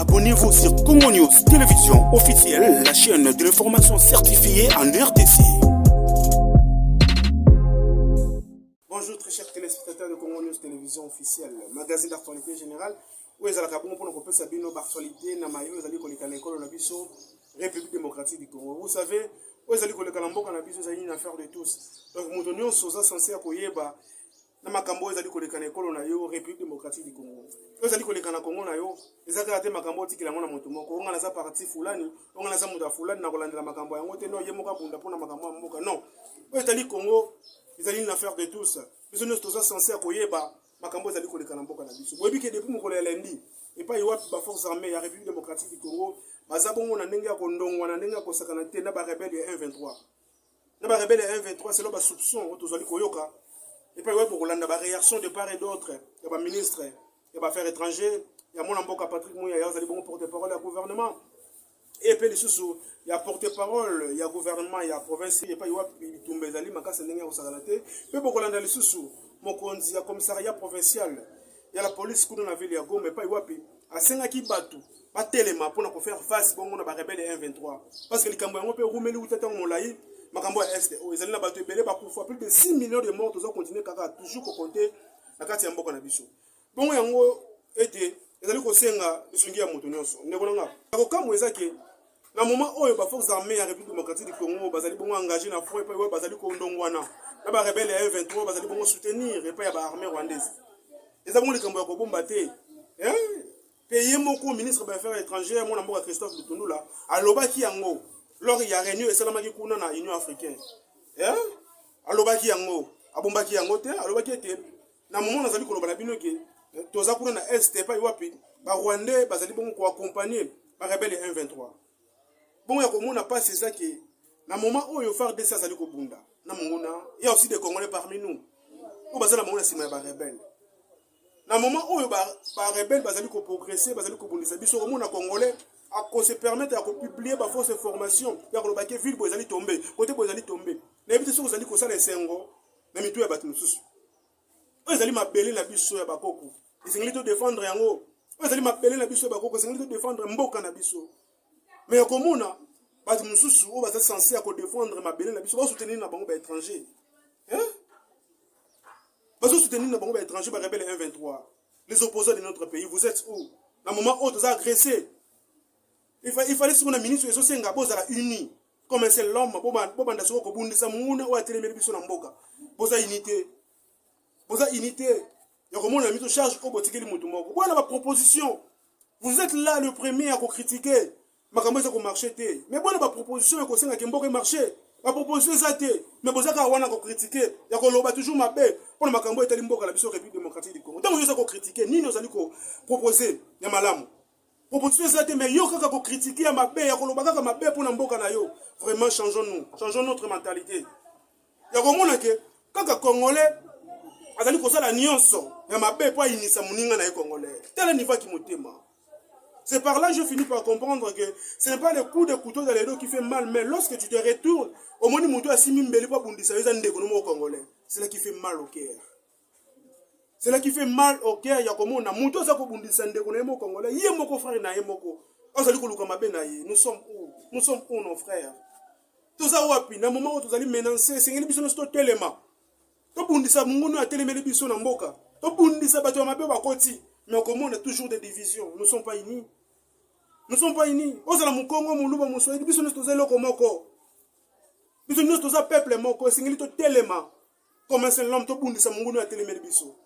Abonnez-vous sur Congo News Télévision officielle, la chaîne de l'information certifiée en RTC. Bonjour très chers téléspectateurs de Congo News Télévision officielle, magazine d'actualité générale. Où est-ce que vous pouvez savoir nos actualités dans ma République démocratique du Congo. Vous savez, où est-ce que c'est une affaire de tous. Donc, nous sommes censés accueillir na makambo ezali koleka na ekolo na yo République démocratique du Congo. Ezali koleka na Congo na yo, ezaka te makambo tikila mona moto moko. Onga na za parti fulani, onga na za muda fulani na kolandela makambo yango te no yemoka bunda pona makambo ya mboka. Non. Ezali Congo, ezali une affaire de tous. Biso nous sommes censés koyeba makambo ezali koleka na mboka na biso. Boyebi ke depuis mokolo ya lundi, et pas yoa ba force armée ya République démocratique du Congo, bazabongo na ndenge ya kondongwa na ndenge ya kosakana te na ba rebelle ya 123. Na ba rebelle ya 123 c'est là ba soupçon tozali koyoka. Et puis, pour la réaction de part et d'autre, il y a des ministres, il y a des affaires étrangères, il y a mon amboka Patrick Mouya, il y a des bons porte-parole au gouvernement. Et puis, il y a porte-parole, il y a gouvernement, il y a province, il y a pas eu tout mes amis, ma casse n'est pas au Sagalate. Mais pour la sous mon conduit, il y a commissariat provincial, il y a la police qui est dans la ville, il y a Gom, mais pas eu à Sengaki Batou, pas tellement pour faire face, bon, on a rebelle 1-23. Parce que les Cambouins peuvent rouler ou tâter en Molaï. Makambo est ils allaient battre belé ba pour plus de 6 millions de morts, tous ont continué kaka toujours ko compter na kati ya mboka na biso. Bon yango ete ezali ko senga bisungi ya moto nyonso. Ndekolanga. Ko kamwe ezake na moment oyo ba forces armées ya République démocratique du Congo bazali bongo engagé na front et pas bazali ko ndongwana. Na ba rebelle ya 23 bazali bongo soutenir et pas ya ba armée rwandaise. Ezabongo likambo ya ko bomba te. Pays moko ministre des Affaires étrangères mon amboka Christophe Lutundula alobaki yango. Lors il y a réunion et c'est la magie qu'on a dans l'Union africaine. Alobaki yango, abombaki yango te, alobaki te. Na moment nazali ko loba bino ke toza kuna na est pas yopi, ba Rwandais bazali bongo ko accompagner ba rebelle 123. Bon ya ko mona pas c'est ça que na moment où yo faire des ça zali ko bunda. Na mongona, il y a aussi des Congolais parmi nous. Ko bazala mongona sima ba rebelle. Na moment où ba rebelle bazali ko progresser, bazali ko bundisa biso ko mona Congolais à se permettre de publier des fausses informations. Il y a des villes qui sont tombées, côté qui sont tombées. Les villes qui sont tombées, les Sengo, les Mitou et Batunus. Ils allaient m'appeler la biche sur Bakoko. Ils allaient te défendre en haut. Ils allaient m'appeler la biche sur Bakoko. Ils allaient te défendre Mboka na biso. Mais comme on a, Batunus, on va être censé défendre ma belle la biche. On va soutenir la bombe étranger. On va soutenir la bombe étranger par rebelle 1-23. Les opposants de notre pays, vous êtes où? Dans le moment où vous avez agressé. Il fallait que le ministre de Sosie Ngaboza la uni. Comme un seul homme, Boban Dasso, Kobundisa Mouna ou à Télémédition en Boka. Boza unité. Boza unité. Il y a comment on a mis en charge au boutique de Moutoumoko. Voilà ma proposition. Vous êtes là le premier à critiquer. Ma caméra a marché. Mais voilà ma proposition à conseiller à Kimboka marché. Ma proposition est athée. Mais vous avez à critiquer. Il y a toujours ma paix. Pour ma caméra est Limboka, la République démocratique du Congo. Tant que vous avez critiqué, ni nous allons proposer. Il y a malam. Proposition c'est mais yo kaka ko critiquer ma paix ya kolobaka ka ma paix pour na mboka na yo vraiment changeons notre mentalité ya komona ke kaka congolais azali ko sala nyonso ya ma paix pour inisa muninga na congolais tel niveau qui motema. C'est par là je finis par comprendre que ce n'est pas le coup de couteau dans les dos qui fait mal, mais lorsque tu te retournes au moni muto asimi mbeli pa bundisa yeza ndeko no congolais, c'est là qui fait mal au cœur. C'est là qui fait mal au cœur. Il y a comme on a monté ça pour bundisa ndeko na mo congolais. Yé moko frère na yé moko. Azali ko luka mabe na yé. Nous sommes où nos frères? Tout ça wapi na moment où tous allez menacer, c'est ngeli biso no sto telema. To bundisa mungu na telemeli biso na mboka. To bundisa bato mabe ba koti. Mais comme on a toujours des divisions, nous sommes pas unis. Nous sommes pas unis. Ozala mu Congo mu luba mu so biso no sto zelo komoko. Biso no sto za peuple moko, c'est ngeli to telema. Comme un seul homme to bundisa mungu na telemeli biso.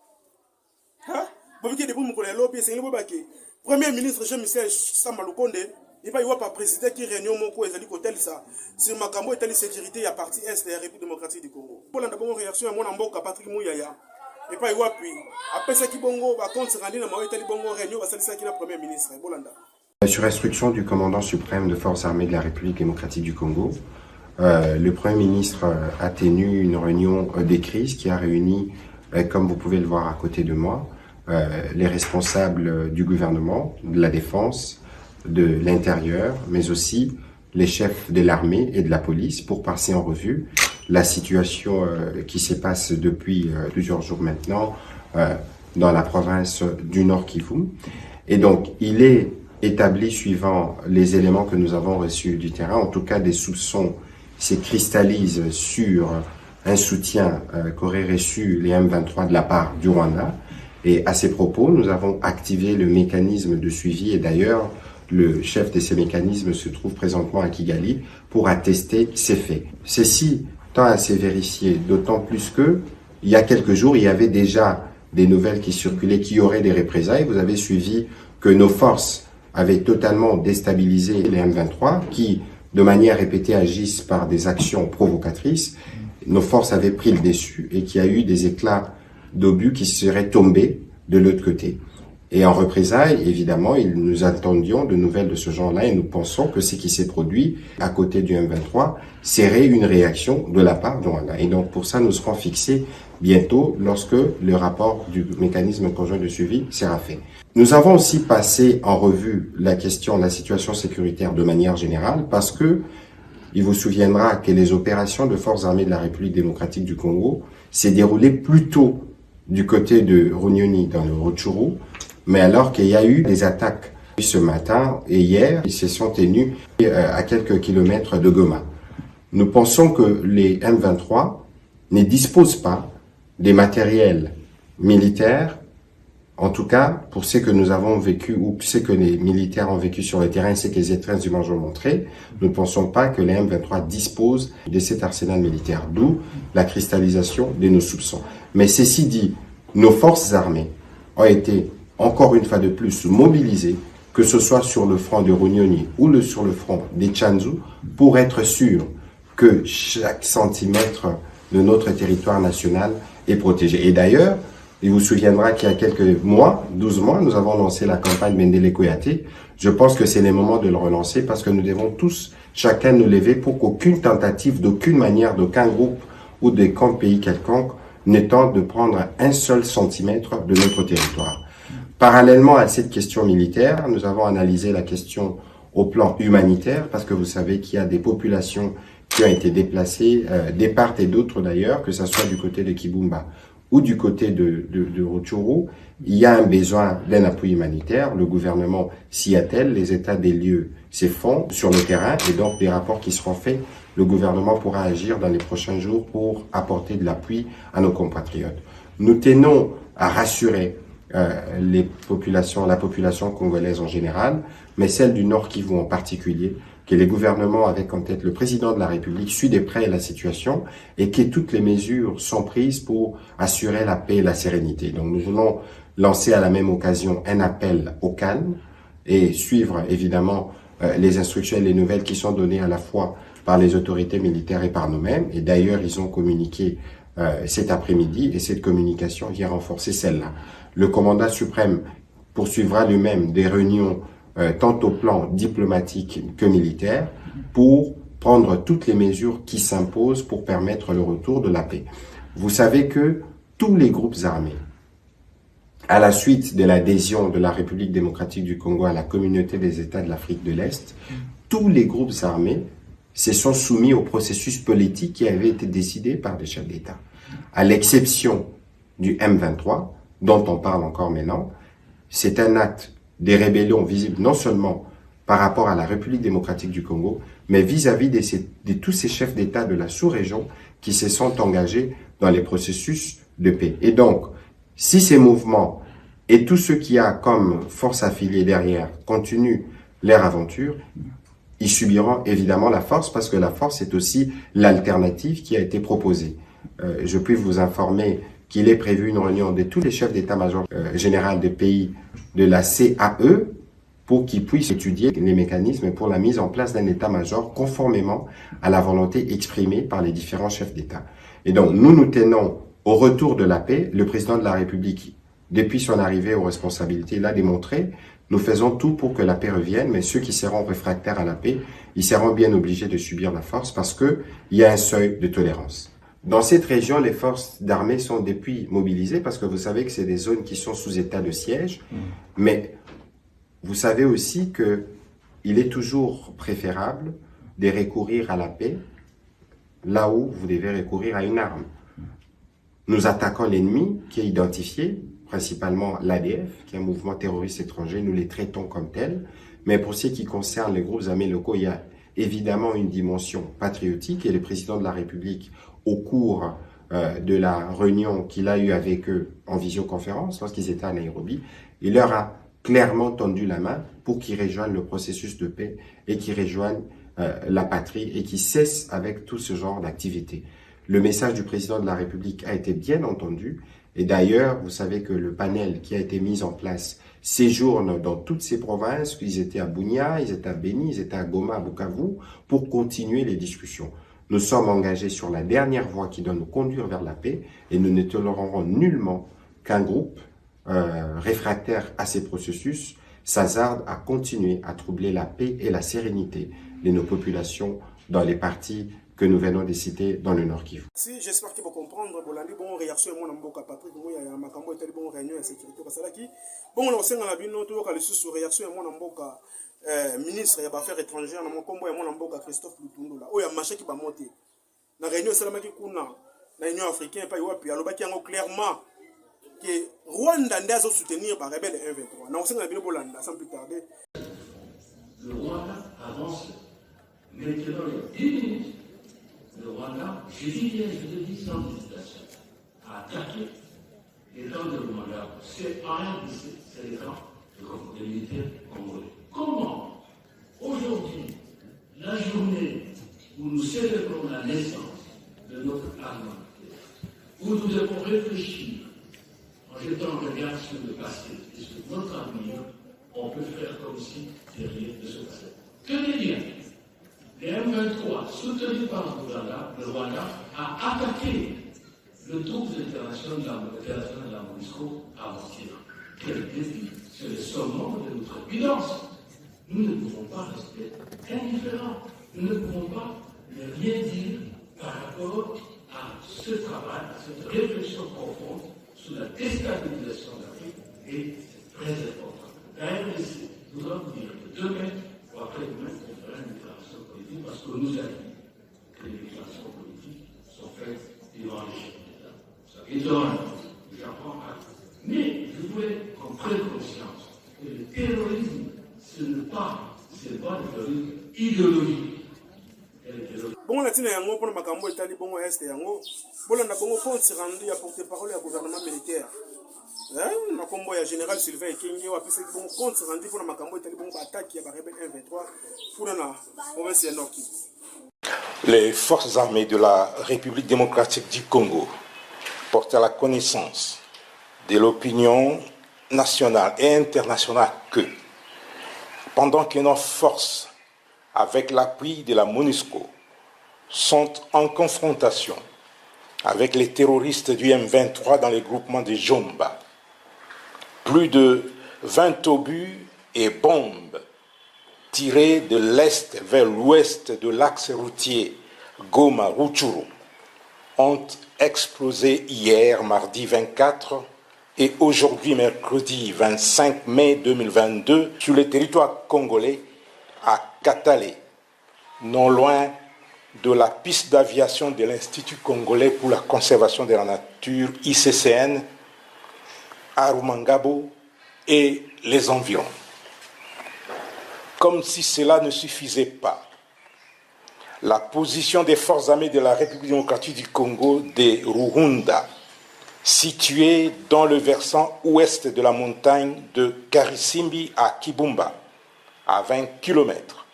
Premier ministre Jean-Michel Samaloukonde, il va y avoir président qui réunion mon co ezali kotel ça. Sur ma cambo et sécurité à partie est de la République démocratique du Congo. Pour la bonne réaction à mon amboka Patrick Mouya. Et pas y avoir puis après ça qui bongo va compte rendre na mawe tali bongo réunion va ça qui la premier ministre Bolanda. Sur instruction du commandant suprême de forces armées de la République démocratique du Congo, le Premier ministre a tenu une réunion des crises qui a réuni, comme vous pouvez le voir à côté de moi, les responsables du gouvernement, de la défense, de l'intérieur, mais aussi les chefs de l'armée et de la police pour passer en revue la situation qui se passe depuis plusieurs jours maintenant dans la province du Nord Kivu. Et donc, il est établi suivant les éléments que nous avons reçus du terrain. En tout cas, des soupçons se cristallisent sur un soutien qu'auraient reçu les M23 de la part du Rwanda. Et à ces propos, nous avons activé le mécanisme de suivi et d'ailleurs, le chef de ces mécanismes se trouve présentement à Kigali pour attester ces faits. Ceci tend à se vérifier, d'autant plus que, il y a quelques jours, il y avait déjà des nouvelles qui circulaient qui auraient des représailles. Vous avez suivi que nos forces avaient totalement déstabilisé les M23 qui, de manière répétée, agissent par des actions provocatrices. Nos forces avaient pris le dessus et qu'il y a eu des éclats d'obus qui seraient tombés de l'autre côté. Et en représailles, évidemment, nous attendions de nouvelles de ce genre-là et nous pensons que ce qui s'est produit à côté du M23 serait une réaction de la part de Rwanda. Et donc pour ça, nous serons fixés bientôt lorsque le rapport du mécanisme conjoint de suivi sera fait. Nous avons aussi passé en revue la question de la situation sécuritaire de manière générale parce que il vous souviendra que les opérations de forces armées de la République démocratique du Congo s'est déroulées plutôt du côté de Runyoni dans le Rutshuru, mais alors qu'il y a eu des attaques ce matin et hier, ils se sont tenus à quelques kilomètres de Goma. Nous pensons que les M23 ne disposent pas des matériels militaires, en tout cas pour ce que nous avons vécu ou ce que les militaires ont vécu sur le terrain, ce que les étreintes images ont montré, nous ne pensons pas que les M23 disposent de cet arsenal militaire, d'où la cristallisation de nos soupçons. Mais ceci dit, nos forces armées ont été encore une fois de plus mobilisées, que ce soit sur le front de Runyoni ou sur le front des Tchanzu, pour être sûr que chaque centimètre de notre territoire national est protégé. Et d'ailleurs, il vous souviendra qu'il y a quelques mois, 12 mois, nous avons lancé la campagne Mendele Kouyaté. Je pense que c'est le moment de le relancer parce que nous devons tous, chacun nous lever pour qu'aucune tentative, d'aucune manière, d'aucun groupe ou de camp pays quelconque ne tente de prendre un seul centimètre de notre territoire. Parallèlement à cette question militaire, nous avons analysé la question au plan humanitaire parce que vous savez qu'il y a des populations qui ont été déplacées, des part et d'autres d'ailleurs, que ce soit du côté de Kibumba ou du côté de Rutshuru. Il y a un besoin d'un appui humanitaire. Le gouvernement s'y attelle, les états des lieux s'y font sur le terrain et donc des rapports qui seront faits, le gouvernement pourra agir dans les prochains jours pour apporter de l'appui à nos compatriotes. Nous tenons à rassurer la population congolaise en général, mais celle du Nord Kivu en particulier, que les gouvernements avec en tête le président de la République suit de près la situation et que toutes les mesures sont prises pour assurer la paix et la sérénité. Donc nous voulons lancer à la même occasion un appel au calme et suivre évidemment les instructions et les nouvelles qui sont données à la fois par les autorités militaires et par nous-mêmes. Et d'ailleurs, ils ont communiqué cet après-midi et cette communication vient renforcer celle-là. Le commandant suprême poursuivra lui-même des réunions tant au plan diplomatique que militaire pour prendre toutes les mesures qui s'imposent pour permettre le retour de la paix. Vous savez que tous les groupes armés, à la suite de l'adhésion de la République démocratique du Congo à la communauté des États de l'Afrique de l'Est, tous les groupes armés se sont soumis au processus politique qui avait été décidé par des chefs d'État. À l'exception du M23, dont on parle encore maintenant, c'est un acte des rébellions visibles non seulement par rapport à la République démocratique du Congo, mais vis-à-vis de tous ces chefs d'État de la sous-région qui se sont engagés dans les processus de paix. Et donc, si ces mouvements et tous ceux qui a comme force affiliée derrière continuent leur aventure, ils subiront évidemment la force parce que la force est aussi l'alternative qui a été proposée. Je puis vous informer qu'il est prévu une réunion de tous les chefs d'état-major général des pays de la CAE pour qu'ils puissent étudier les mécanismes pour la mise en place d'un état-major conformément à la volonté exprimée par les différents chefs d'État. Et donc, nous tenons au retour de la paix. Le président de la République, depuis son arrivée aux responsabilités, l'a démontré. Nous faisons tout pour que la paix revienne, mais ceux qui seront réfractaires à la paix, ils seront bien obligés de subir la force parce qu'il y a un seuil de tolérance. Dans cette région, les forces d'armée sont depuis mobilisées parce que vous savez que c'est des zones qui sont sous état de siège, mais vous savez aussi qu'il est toujours préférable de recourir à la paix là où vous devez recourir à une arme. Nous attaquons l'ennemi qui est identifié, principalement l'ADF, qui est un mouvement terroriste étranger, nous les traitons comme tels. Mais pour ce qui concerne les groupes armés locaux, il y a évidemment une dimension patriotique et le président de la République, au cours de la réunion qu'il a eue avec eux en visioconférence, lorsqu'ils étaient à Nairobi, il leur a clairement tendu la main pour qu'ils rejoignent le processus de paix et qu'ils rejoignent la patrie et qu'ils cessent avec tout ce genre d'activité. Le message du président de la République a été bien entendu et d'ailleurs, vous savez que le panel qui a été mis en place séjourne dans toutes ces provinces, ils étaient à Bunia, ils étaient à Beni, ils étaient à Goma, à Bukavu, pour continuer les discussions. Nous sommes engagés sur la dernière voie qui doit nous conduire vers la paix et nous ne tolérerons nullement qu'un groupe réfractaire à ces processus s'hasarde à continuer à troubler la paix et la sérénité de nos populations dans les parties que nous venons de citer dans le Nord Kivu. Si, j'espère que vous comprenez, bon réaction à mon amboka Patrick, il y a ma cambo et bon réunion de sécurité parce que bon on sait la bino to ka le sous réaction à mon amboka ministre ya affaires étrangères na mon combo ya mon amboka Christophe Lutundu là. Oya marché qui va monter. Na réunion salama ki kuna na Union africaine pa yopi alobaki yango clairement que Rwanda ndazo soutenir par rebelle M23. Na on sait la bino bolanda sans plus tarder. Le Rwanda avance maintenant les 10 minutes. Le Rwanda, je le dis sans hésitation, a attaqué les camps de Rwanda. C'est rien d'ici, c'est les camps de militaires congolais. Comment, aujourd'hui, la journée où nous célébrons la naissance de notre arme, où nous devons réfléchir en jetant un regard sur le passé et sur notre avenir, on peut faire comme si rien ne se passait. Tenez bien. Les M23, soutenus par le Rwanda, a attaqué le troupe international de la MONUSCO avant-hier. Quel défi! C'est le summum de notre évidence. Nous ne pouvons pas rester indifférents. Nous ne pouvons pas ne rien dire par rapport à ce travail, à cette réflexion profonde sur la déstabilisation de l'Afrique et c'est très important. La RDC voudra vous dire que demain ou après-demain, on fera une déclaration politique parce que nous avons dit que les déclarations politiques sont faites devant les chefs d'État. Ça étonne, j'en prends acte. Mais je voulais qu'on prenne conscience que le terrorisme, ce n'est pas le terrorisme idéologique. Bon, la tine yango pour makambo etali bongo est yango. Bon, na bongo compte rendu à porte-parole du gouvernement militaire. Na combo ya général Sylvain Ekenge wa pesa bon compte rendu pour makambo etali bongo attaque ya rebelle M23 pour na province ya Nord Kivu. Les forces armées de la République démocratique du Congo portent à la connaissance de l'opinion nationale et internationale que, pendant que nos forces, avec l'appui de la MONUSCO, sont en confrontation avec les terroristes du M23 dans les groupements de Jomba, plus de 20 obus et bombes tirés de l'est vers l'ouest de l'axe routier Goma-Rutshuru ont explosé hier, mardi 24, et aujourd'hui, mercredi 25 mai 2022, sur le territoire congolais, à Katale, non loin de la piste d'aviation de l'Institut congolais pour la conservation de la nature, ICCN, à Rumangabo et les environs. Comme si cela ne suffisait pas, la position des forces armées de la République démocratique du Congo de Ruhunda, située dans le versant ouest de la montagne de Karisimbi à Kibumba, à 20 km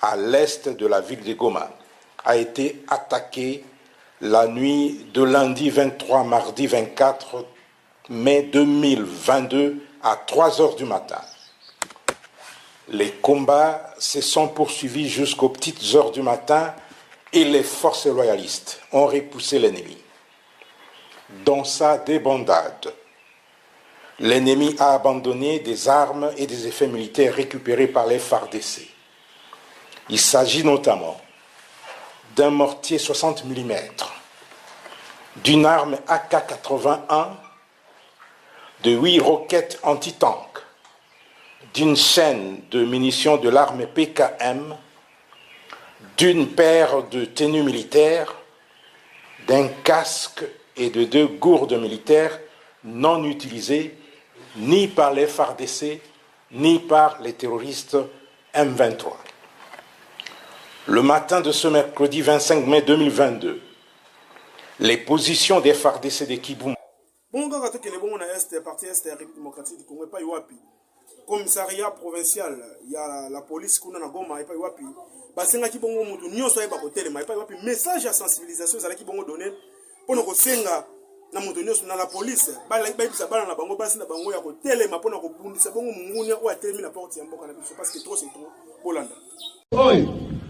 à l'est de la ville de Goma, a été attaquée la nuit de lundi 23 mardi 24 mai 2022 à 3 heures du matin. Les combats se sont poursuivis jusqu'aux petites heures du matin et les forces loyalistes ont repoussé l'ennemi. Dans sa débandade, l'ennemi a abandonné des armes et des effets militaires récupérés par les FARDC. Il s'agit notamment d'un mortier 60 mm, d'une arme AK-81, de 8 roquettes anti-tank, d'une chaîne de munitions de l'arme PKM, d'une paire de tenues militaires, d'un casque et de 2 gourdes militaires, non utilisés ni par les FARDC ni par les terroristes M23. Le matin de ce mercredi 25 mai 2022, les positions des FARDC de Kibumba. Bon, quand on a est, parti est, République démocratique du Congo, pas Iwapi. Commissariat provincial, il y a la police qui est Goma, pas Iwapi. Basenga ki bongo mutu nyonso ayeba kotelema, pas Iwapi. Message à sensibilisation, ça qui bongo donner pour nous senga na mutu nyonso na la police. Ba bisa bana na bango basi na bango ya kotelema pour nous kobundisa bongo munguni ou atelemi na porte ya mboka na biso parce que trop c'est trop Bolanda. Oi,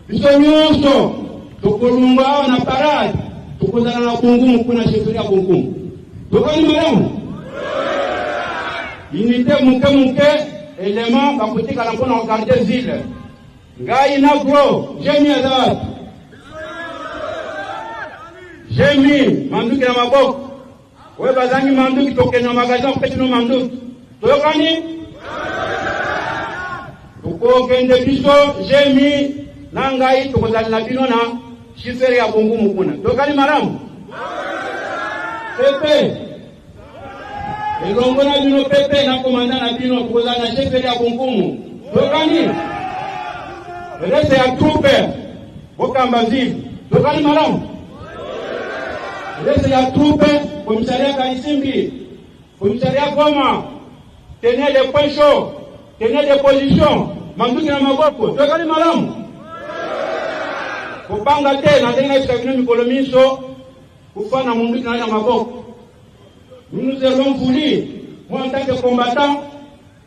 biso nyonso tokolunga na parade, tokozala na kungumu kuna sheferia kungumu. Tokani malamu unité muke élément bakotika na mpona kogarde ville ngai na gro jemi azawat jemi manduki na maboko oyo bazangi manduki tokende na magasin kopetino manduki toyokani tokokende biso jemi na ngai tokozali na bino na shifere ya kungumu kuna tokani malamu Pepe, elongo na bino Pepe na komanda na bino koza na cheferi ya kungumu. Tokani? Reste ya troupe, bokamba zivi. Tokani malamu? Reste ya troupe, komisaria Kalisimbi, komisaria Goma, tenez les points chauds, tenez des positions, manduki na maboko. Tokani malamu? Kopanga te na denga isabino mikolo miso. Kufana munduki na maboko. Nous avons voulu, moi en tant que combattant,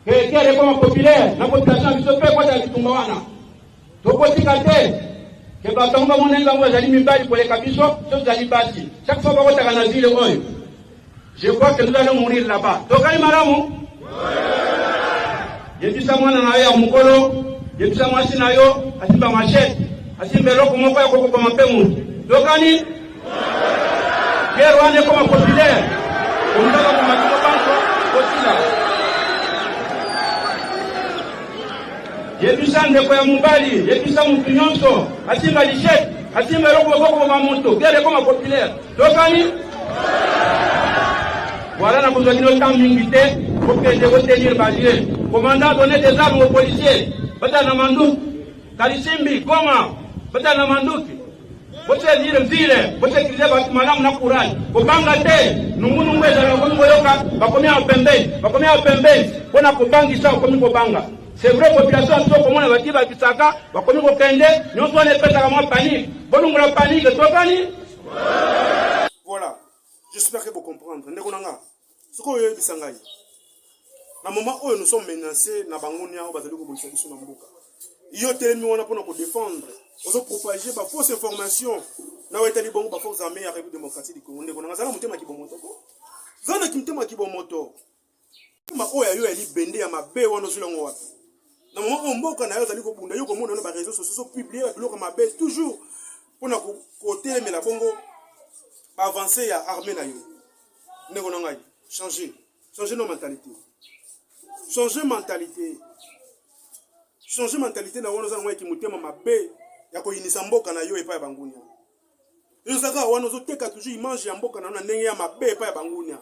que les comme populaire, la population qui se fait quoi dans le Tumbawana. Tokotika te, que Batonga Monenga vous allez m'imballer pour les capisos, tous allez bâtir. Chaque fois que vous avez un asile, je crois que nous allons mourir là-bas. Tokani Maramu? Je dis ça moi dans la ya Mukolo, je dis ça moi sinayo, asimba machette, asimba loko moko ya koko kwa mapemu. Tokani? Guerre wane comme populaire. On va vous mettre aussi là. J'ai vu ça de quoi Mubali, j'ai vu ça mon pignonso, asimba lichette, asimba loko comme mamonto, guerre comme populaire. Tokani? Voilà la besoin de temps d'inviter pour que je retenir Badier. Commandant donner des armes aux policiers. Bata na manduki, Kalisimbi, Goma, bata na manduki. Você dire vile, você quiser batumalamu na courage. Kubanga te, nungunu mweza na kungo yoka, bakomea pembeni, pona kubangisa bakomi kubanga. C'est vrai population so komona bakiba kisaka, bakomi kokende, nyonso ne pesa kama panique. Bonungu la panique, tokani? Voilà. J'espère que vous comprenez. Ndekonanga. Soko yo bisangai. Na moment où nous sommes menacés na bangonia au bazali ko bolisa biso na mboka. Yo telemi wana pona ko défendre. Ozo propager ba fausse information na wetali bongo ba forces armées ya République démocratique du Congo. Ndekonanga zala mutema kibomoto ko. Zana kimtema kibomoto. Ma oya yo eli bende ya mabe wana zulongo wapi. Na moment où mboka na yo zali ko bunda yo ko mona na ba réseaux sociaux publier ba biloko mabe toujours pona ko côté mais la bongo avancer à armée na yo. Ndekonanga changer nos mentalités. Changer mentalité. Changer mentalité na wana zana ki mutema mabe ya ko inisa mboka na yo epa ya bangunia. Yo saka wana zo teka toujours image ya mboka na ndenge ya mabe epa ya bangunia.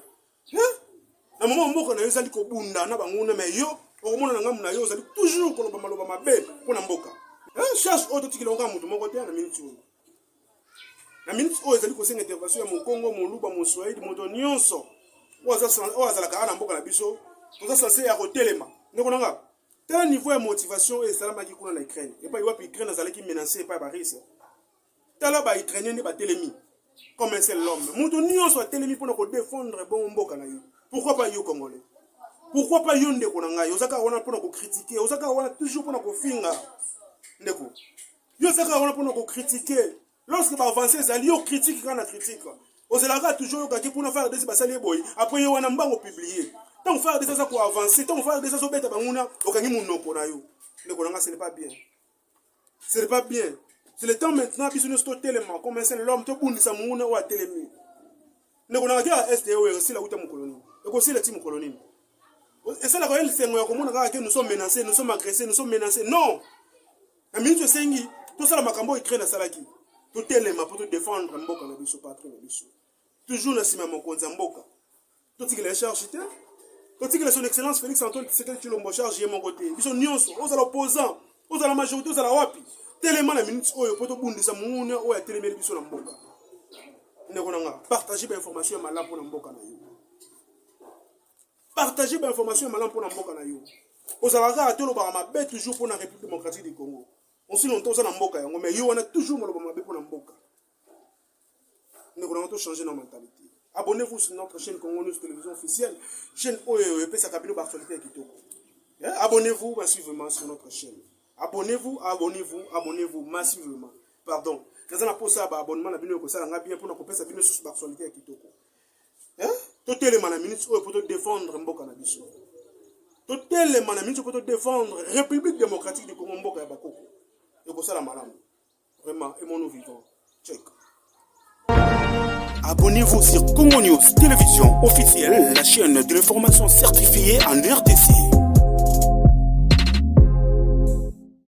Na moment mboka na yo zali ko bunda na bangunia mais yo okomona ngamu na yo zali toujours ko loba maloba mabe pona mboka. Cherche autre tikilonga mutu moko te na minute. Na minute o ezali ko senga intervention ya Kongo, Moluba, Moswahili, moto nyonso. Oazala ka na mboka na biso. Toza censé ya kotelema. Ndekonanga. Tel niveau de motivation et salama qui kuna na Ukraine. Et pas y a Ukraine azali ki menacé par Paris. Tala ba Ukrainien ne ba telemi. Comme un seul homme. Moto nyonso a telemi pour ko défendre bon mboka na yo. Pourquoi pas yo congolais? Pourquoi pas yo ndekonanga? Yo zaka wana pour ko critiquer, yo zaka wana toujours pour ko finga. Ndeko. Yo zaka wana pour ko critiquer. Lorsque va avancer ça yo critique quand on critique. Ozelaka toujours ka ki pour faire des basali boy. Après yo wana mbango publier. Tant faire des choses pour avancer, tant faire des choses bêtes banguna, okangi munoko na yo. Ndekonanga ce n'est pas bien. Ce n'est pas bien. C'est le temps maintenant biso no sto tellement comme un seul homme to bundisa munguna wa telemi. Ndekonanga ka STO aussi la uta mukoloni. Eko si la team mukoloni. Et ça la ko el sengo ya komona ka nous sommes menacés, nous sommes agressés, nous sommes menacés. Non. Na minute sengi to sala makambo ikre na salaki. To telema pour te défendre mboka na biso patrie na biso. Toujours na sima mokonza mboka. totikela ya charge te totikela son excellence Félix Antoine Tshisekedi Tshilombo charge ye moko te biso nyonso ozala opposant ozala majorité ozala wapi telema na minute oyo po tobundisa munguna oyo atelemeli biso na mboka ndeko na nga partager bainformation ya malamu mpona mboka na yo partager bainformation ya malamu mpona mboka na yo ozala kaka tolobaka mabe toujours mpona République démocratique du Congo aussi longtemps oza na mboka yango mais yo wana toujours moloba mabe mpona mboka ndeko na nga tochanger na mentalité. Abonnez-vous sur notre chaîne Congo News Télévision officielle, chaîne OEP Sakabino Bartolité Kitoko. Abonnez-vous massivement sur notre chaîne. Abonnez-vous massivement. Pardon. Quand on a posé un abonnement, on a bien pour nous couper sa vidéo sur Bartolité Kitoko. Tout les manaminites pour te défendre Mboka na biso. Tout les manaminites pour te défendre République démocratique du Congo Mboka ya Bakoko. Et pour ça la malam. Vraiment, aimons-nous vivants. Check. Abonnez-vous sur Congo News Télévision officielle, la chaîne de l'information certifiée en RDC.